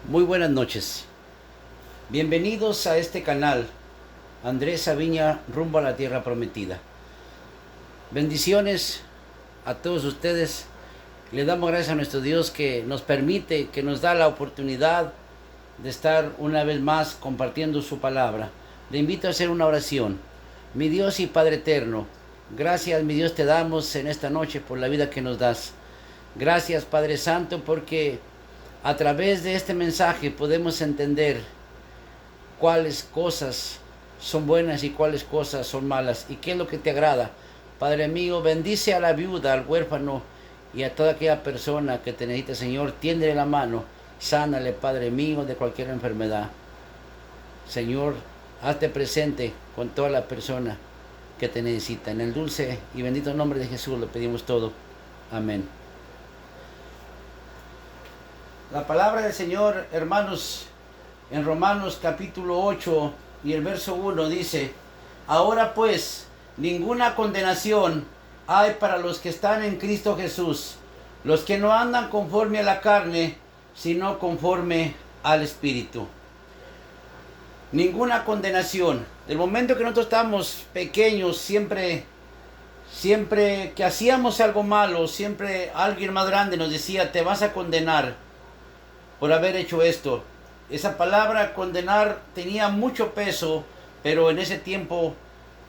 Muy buenas noches. Bienvenidos a este canal, Andrés Aviña, rumbo a la tierra prometida. Bendiciones a todos ustedes. Le damos gracias a nuestro Dios que nos permite, que nos da la oportunidad de estar una vez más compartiendo su palabra. Le invito a hacer una oración. Mi Dios y Padre eterno, gracias, mi Dios, te damos en esta noche por la vida que nos das. Gracias, Padre Santo, porque a través de este mensaje podemos entender cuáles cosas son buenas y cuáles cosas son malas y qué es lo que te agrada. Padre mío, bendice a la viuda, al huérfano y a toda aquella persona que te necesita, Señor. Tiéndele la mano, sánale, Padre mío, de cualquier enfermedad. Señor, hazte presente con toda la persona que te necesita. En el dulce y bendito nombre de Jesús lo pedimos todo. Amén. La palabra del Señor, hermanos, en Romanos capítulo 8 y el verso 1 dice: ahora pues, ninguna condenación hay para los que están en Cristo Jesús, los que no andan conforme a la carne, sino conforme al Espíritu. Ninguna condenación. Del momento que nosotros estamos pequeños, siempre que hacíamos algo malo, siempre alguien más grande nos decía: te vas a condenar por haber hecho esto. Esa palabra condenar tenía mucho peso, pero en ese tiempo,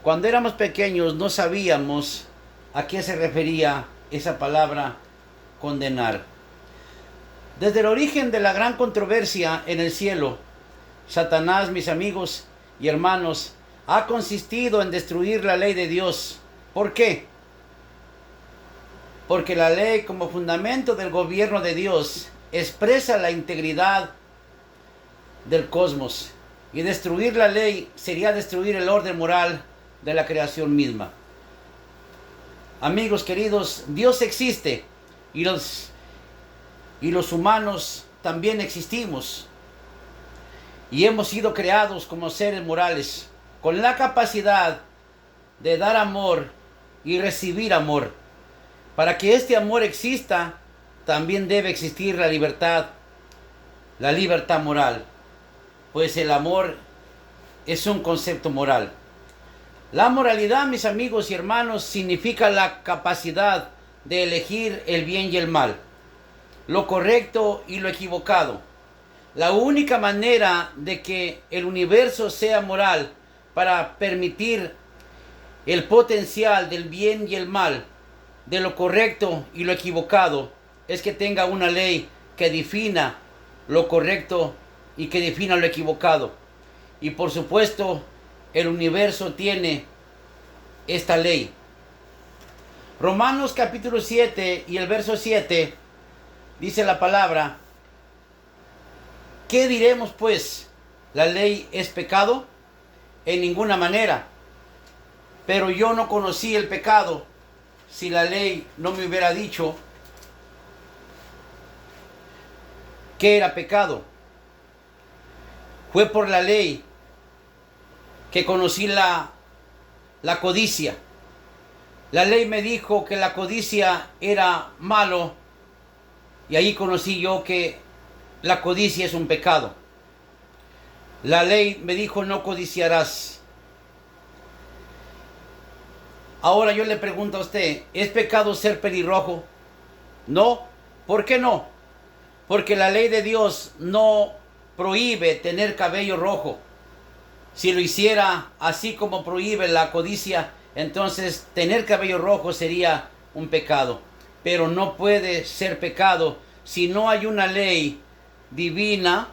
cuando éramos pequeños, no sabíamos a qué se refería esa palabra condenar. Desde el origen de la gran controversia en el cielo, Satanás, mis amigos y hermanos, ha consistido en destruir la ley de Dios. ¿Por qué? Porque la ley, como fundamento del gobierno de Dios, expresa la integridad del cosmos, y destruir la ley sería destruir el orden moral de la creación misma. Amigos queridos, Dios existe y los humanos también existimos, y hemos sido creados como seres morales con la capacidad de dar amor y recibir amor. Para que este amor exista, también debe existir la libertad moral, pues el amor es un concepto moral. La moralidad, mis amigos y hermanos, significa la capacidad de elegir el bien y el mal, lo correcto y lo equivocado. La única manera de que el universo sea moral, para permitir el potencial del bien y el mal, de lo correcto y lo equivocado, es que tenga una ley que defina lo correcto y que defina lo equivocado. Y por supuesto, el universo tiene esta ley. Romanos capítulo 7 y el verso 7 dice la palabra: ¿qué diremos pues? ¿La ley es pecado? En ninguna manera. Pero yo no conocí el pecado si la ley no me hubiera dicho ¿qué era pecado? Fue por la ley que conocí la codicia. La ley me dijo que la codicia era malo, y ahí conocí yo que la codicia es un pecado. La ley me dijo: no codiciarás. Ahora yo le pregunto a usted: ¿es pecado ser pelirrojo? No. ¿Por qué no? Porque la ley de Dios no prohíbe tener cabello rojo. Si lo hiciera así como prohíbe la codicia, entonces tener cabello rojo sería un pecado. Pero no puede ser pecado si no hay una ley divina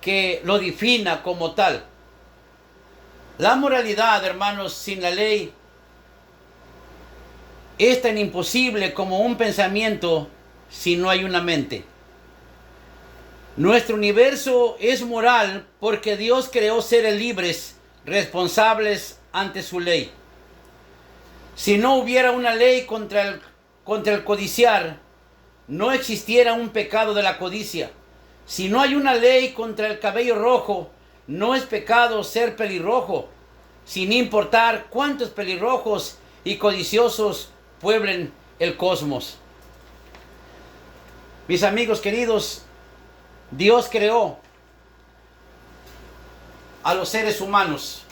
que lo defina como tal. La moralidad, hermanos, sin la ley es tan imposible como un pensamiento si no hay una mente. Nuestro universo es moral porque Dios creó seres libres, responsables ante su ley. Si no hubiera una ley contra el codiciar, no existiera un pecado de la codicia. Si no hay una ley contra el cabello rojo, no es pecado ser pelirrojo, sin importar cuántos pelirrojos y codiciosos pueblen el cosmos. Mis amigos queridos, Dios creó a los seres humanos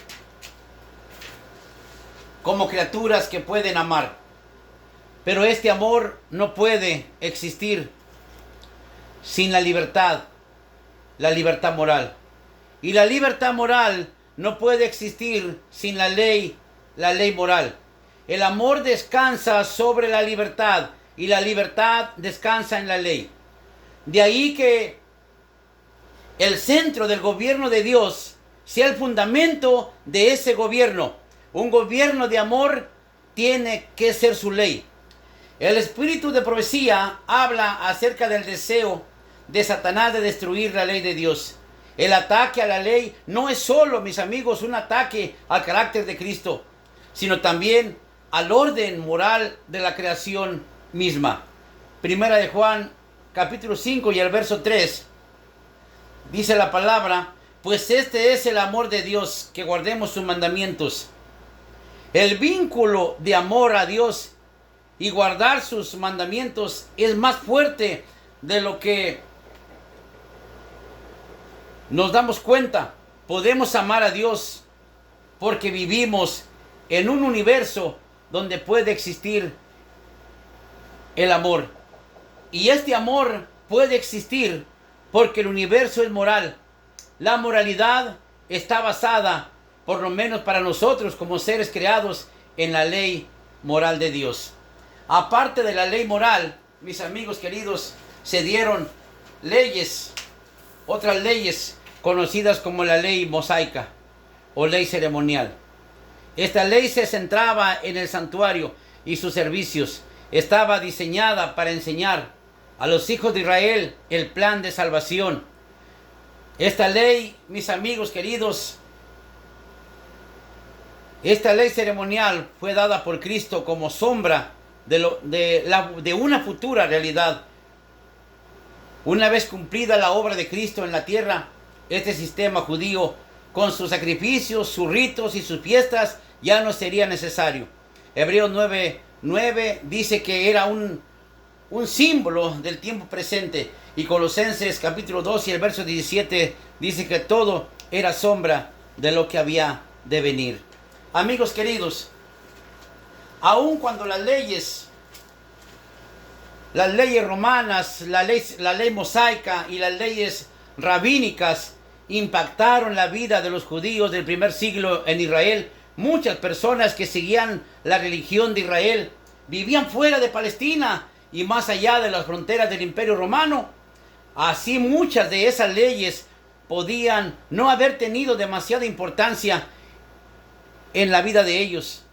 como criaturas que pueden amar. Pero este amor no puede existir sin la libertad moral. Y la libertad moral no puede existir sin la ley moral. El amor descansa sobre la libertad y la libertad descansa en la ley. De ahí que el centro del gobierno de Dios sea el fundamento de ese gobierno. Un gobierno de amor tiene que ser su ley. El espíritu de profecía habla acerca del deseo de Satanás de destruir la ley de Dios. El ataque a la ley no es solo, mis amigos, un ataque al carácter de Cristo, sino también al orden moral de la creación misma. Primera de Juan, capítulo 5 y el verso 3, dice la palabra: pues este es el amor de Dios, que guardemos sus mandamientos. El vínculo de amor a Dios y guardar sus mandamientos es más fuerte de lo que nos damos cuenta. Podemos amar a Dios porque vivimos en un universo donde puede existir el amor. Y este amor puede existir porque el universo es moral. La moralidad está basada, por lo menos para nosotros como seres creados, en la ley moral de Dios. Aparte de la ley moral, mis amigos queridos, se dieron leyes, otras leyes conocidas como la ley mosaica o ley ceremonial. Esta ley se centraba en el santuario y sus servicios. Estaba diseñada para enseñar a los hijos de Israel el plan de salvación. Esta ley, mis amigos queridos, esta ley ceremonial fue dada por Cristo como sombra de una futura realidad. Una vez cumplida la obra de Cristo en la tierra, este sistema judío, con sus sacrificios, sus ritos y sus fiestas, ya no sería necesario. Hebreos 9:9 dice que era un símbolo del tiempo presente. Y Colosenses capítulo 2 y el verso 17 dice que todo era sombra de lo que había de venir. Amigos queridos, aun cuando las leyes romanas, la ley mosaica y las leyes rabínicas impactaron la vida de los judíos del primer siglo en Israel, muchas personas que seguían la religión de Israel vivían fuera de Palestina y más allá de las fronteras del Imperio Romano. Así muchas de esas leyes podían no haber tenido demasiada importancia en la vida de ellos.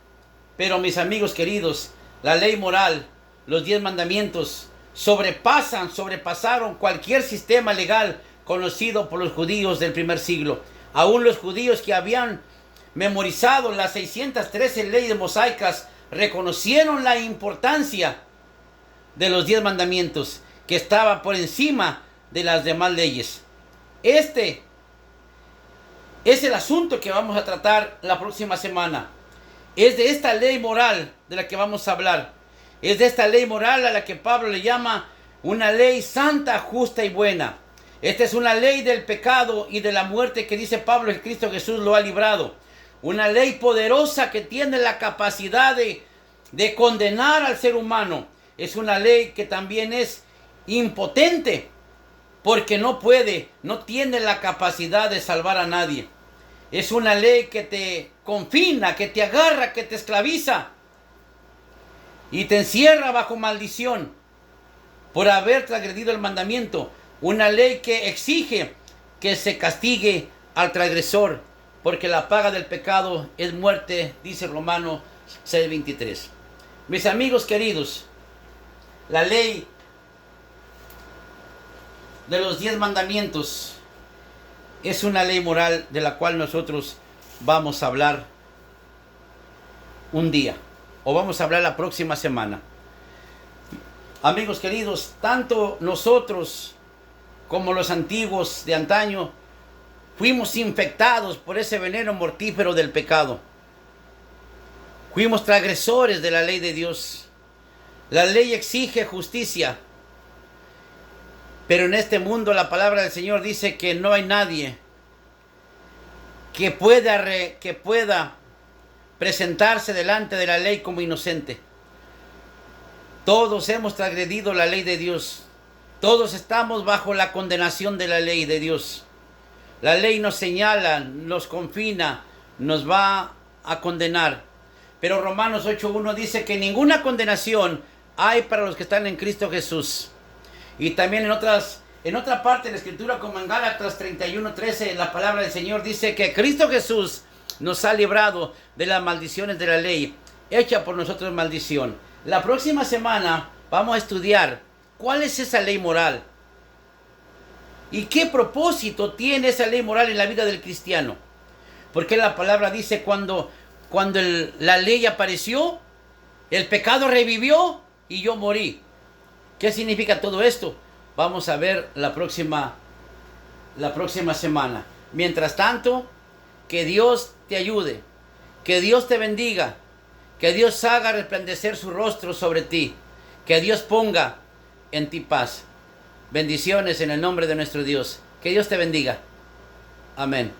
Pero mis amigos queridos, la ley moral, los 10 mandamientos, sobrepasaron cualquier sistema legal conocido por los judíos del primer siglo. Aún los judíos que habían memorizado las 613 leyes mosaicas reconocieron la importancia de los 10 mandamientos, que estaba por encima de las demás leyes. Este es el asunto que vamos a tratar la próxima semana. Es de esta ley moral de la que vamos a hablar. Es de esta ley moral a la que Pablo le llama una ley santa, justa y buena. Esta es una ley del pecado y de la muerte que dice Pablo que Cristo Jesús lo ha librado. Una ley poderosa que tiene la capacidad de condenar al ser humano. Es una ley que también es impotente porque no tiene la capacidad de salvar a nadie. Es una ley que te confina, que te agarra, que te esclaviza y te encierra bajo maldición por haber transgredido el mandamiento. Una ley que exige que se castigue al transgresor, porque la paga del pecado es muerte, dice Romanos 6:23. Mis amigos queridos, la ley de los 10 mandamientos es una ley moral de la cual nosotros vamos a hablar un día, o vamos a hablar la próxima semana. Amigos queridos, tanto nosotros como los antiguos de antaño fuimos infectados por ese veneno mortífero del pecado. Fuimos transgresores de la ley de Dios. La ley exige justicia, Pero en este mundo la palabra del Señor dice que no hay nadie que pueda presentarse delante de la ley como inocente. Todos hemos transgredido la ley de Dios. Todos estamos bajo la condenación de la ley de Dios. La ley nos señala, nos confina, nos va a condenar. Pero Romanos 8:1 dice que ninguna condenación hay para los que están en Cristo Jesús. Y también en otra parte de la Escritura, como en Gálatas 31:13, la palabra del Señor dice que Cristo Jesús nos ha librado de las maldiciones de la ley, hecha por nosotros maldición. La próxima semana vamos a estudiar cuál es esa ley moral y qué propósito tiene esa ley moral en la vida del cristiano. Porque la palabra dice cuando la ley apareció, el pecado revivió y yo morí. ¿Qué significa todo esto? Vamos a ver la próxima semana. Mientras tanto, que Dios te ayude, que Dios te bendiga, que Dios haga resplandecer su rostro sobre ti, que Dios ponga en ti paz. Bendiciones en el nombre de nuestro Dios. Que Dios te bendiga. Amén.